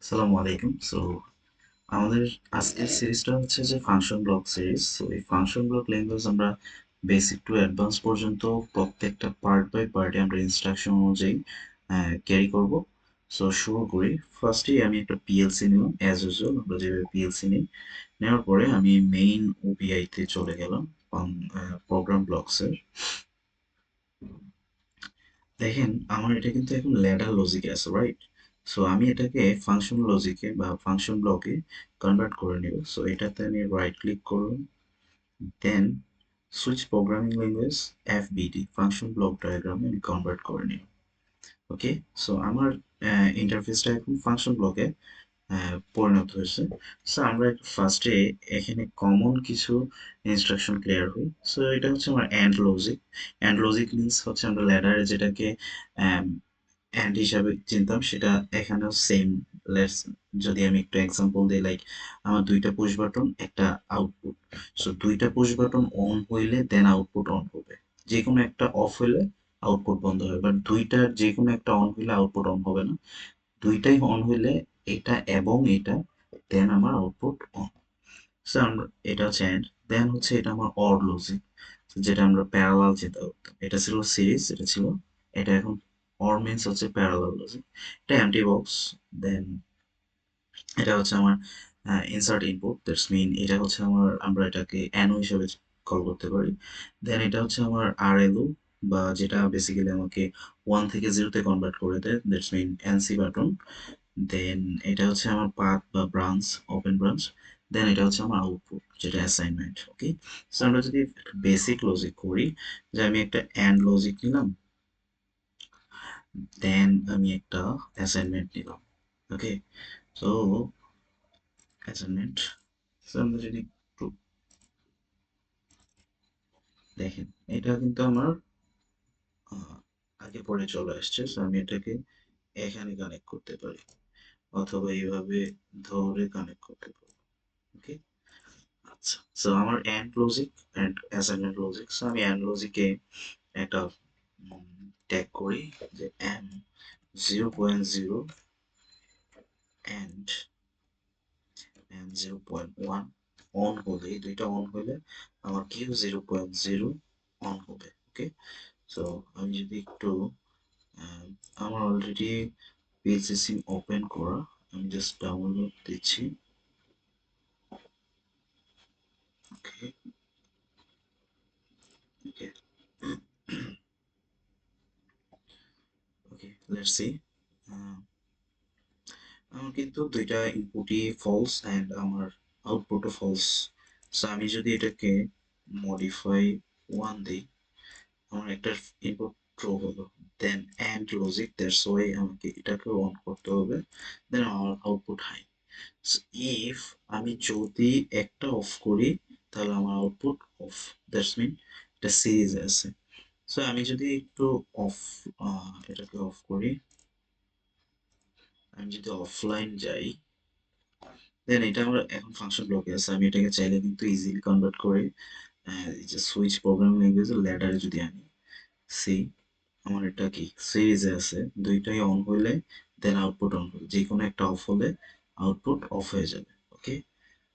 আসসালামু আলাইকুম। আমাদের আজকের সিরিজটা হচ্ছে যে ফাংশন ব্লক সিরিজ। এই ফাংশন ব্লক ল্যাঙ্গুয়েজ আমরা বেসিক টু অ্যাডভান্স পর্যন্ত প্রত্যেকটা পার্ট বাই পার্টে আমরা ইনস্ট্রাকশন অনুযায়ী ক্যারি করব। শুরু করি। ফার্স্টেই আমি একটা পিএলসি নিলাম, অ্যাজ ইউজুয়াল আমরা যেভাবে পিএলসি নিই। নেওয়ার পরে আমি মেইন ওপিআইতে চলে গেলাম, প্রোগ্রাম ব্লকসের। দেখেন আমার এটা কিন্তু এখন ল্যাডার লজিকে আছে, রাইট? আমি এটাকে ফাংশন লজিকে বা ফাংশন ব্লকে কনভার্ট করে নিব। এটাতে আমি রাইট ক্লিক করলাম, then switch programming language FBD function block ডায়াগ্রামে আমি কনভার্ট করে নিব। ওকে, আমার ইন্টারফেসটা এখন ফাংশন ব্লকে পরিণত হয়েছে। আমরা ফার্স্টে এখানে কমন কিছু ইনস্ট্রাকশন ক্লিয়ার হই। এটা হচ্ছে আমার and logic. And logic means হচ্ছে আমরা ল্যাডারে যেটাকে অ্যান্ড হিসাবে চিনতাম সেটা এখানেও সেম। লেটস, যদি আমি একটু এক্সাম্পল দিই, লাইক আমার দুইটা পুশ বাটন, একটা আউটপুট। দুইটা পুশ বাটন অন হইলে দেন আউটপুট অন হবে। যে কোনো একটা অফ হইলে আউটপুট বন্ধ হবে, বাট দুইটার যে কোনো একটা অন হইলে আউটপুট অন হবে না। দুইটাই অন হইলে এটা এবং এটা, দেন আমার আউটপুট অন। আমরা এটা হচ্ছে অ্যান্ড, দেন হচ্ছে এটা আমার অর লজিক, যেটা আমরা প্যারালাল চিন্তা করতাম। এটা ছিল সিরিজ, এটা ছিল, এটা এখন অর মিনস হচ্ছে প্যারালাল লজিক। এটা এমটি বক্স। দেন এটা হচ্ছে আমার ইনসার্ট ইনপুট, দ্যাটস মিন এটা হচ্ছে আমার, আমরা এটাকে অ্যানো হিসেবে কল করতে পারি। দেন এটা হচ্ছে আমার আর এলও, বা যেটা বেসিক্যালি আমাকে 1 থেকে 0-তে কনভার্ট করে দেয়, দ্যাটস মিন এনসি বাটন। দেন এটা হচ্ছে আমার পাথ বা ব্রাঞ্চ, ওপেন ব্রাঞ্চ। দেন এটা হচ্ছে আমার আউটপুট, যেটা অ্যাসাইনমেন্ট। ওকে, আমরা যদি বেসিক লজিক করি, যে আমি একটা অ্যান্ড লজিক নিলাম, দেন আমি একটা অ্যাসাইনমেন্ট নিলাম। ওকে, সো অ্যাসাইনমেন্ট, আমরা যদি একটু দেখেন, এটা কিন্তু আমার আহ, আগে পরে চলে আসছে। আমি এটাকে এখানে কানেক্ট করতে পারি, অথবা এইভাবে ধরে কানেক্ট করতে পারি। ওকে, আচ্ছা, আমার and logic and assignment logic. আমি এন্ড লজিকে একটা ট্যাগ করি, যে এম 0.0 এন্ড এম 0.1 অন হলে, এই দুইটা অন হলে আমার কিউ 0.0 অন হবে। ওকে, সো আমি যদি একটু আমার অলরেডি পিএলসি সিম ওপেন করা, আমি জাস্ট ডাউনলোড দিচ্ছি। ওকে, ওকে, ওকে, লেটস সি। আমার কিন্তু দুইটা ইনপুটই ফলস অ্যান্ড আমার আউটপুটও ফলস। আমি যদি এটাকে মডিফাই 1 দিই, আমার একটা ইনপুট ট্রু হলো। দেন অ্যান্ড লজিক, দ্যাটস ওয়াই আমাকে এটাকে অন করতে হবে। দেন আমার আউটপুট হাই। ইফ আমি যদি একটা অফ করি, তাহলে আমার আউটপুট অফ, দ্যাটস মিন এটা সিরিজে আছে। আমি যদি একটু অফ, এটাকে অফ করি, আমি যদি অফলাইন যাই, দেন এটা আমরা এখন ফাংশন ব্লকে আছে। আমি এটাকে চাইলে কিন্তু ইজিলি কনভার্ট করে এই যে সুইচ প্রোগ্রামিং ল্যাঙ্গুয়েজের ল্যাডারে যদি আনি, সি, আমার এটা কি সিরিজে আছে, দুইটাই অন হইলে দেন আউটপুট অন হবে, যে কোনো একটা অফ হলে আউটপুট অফ হয়ে যাবে। ওকে,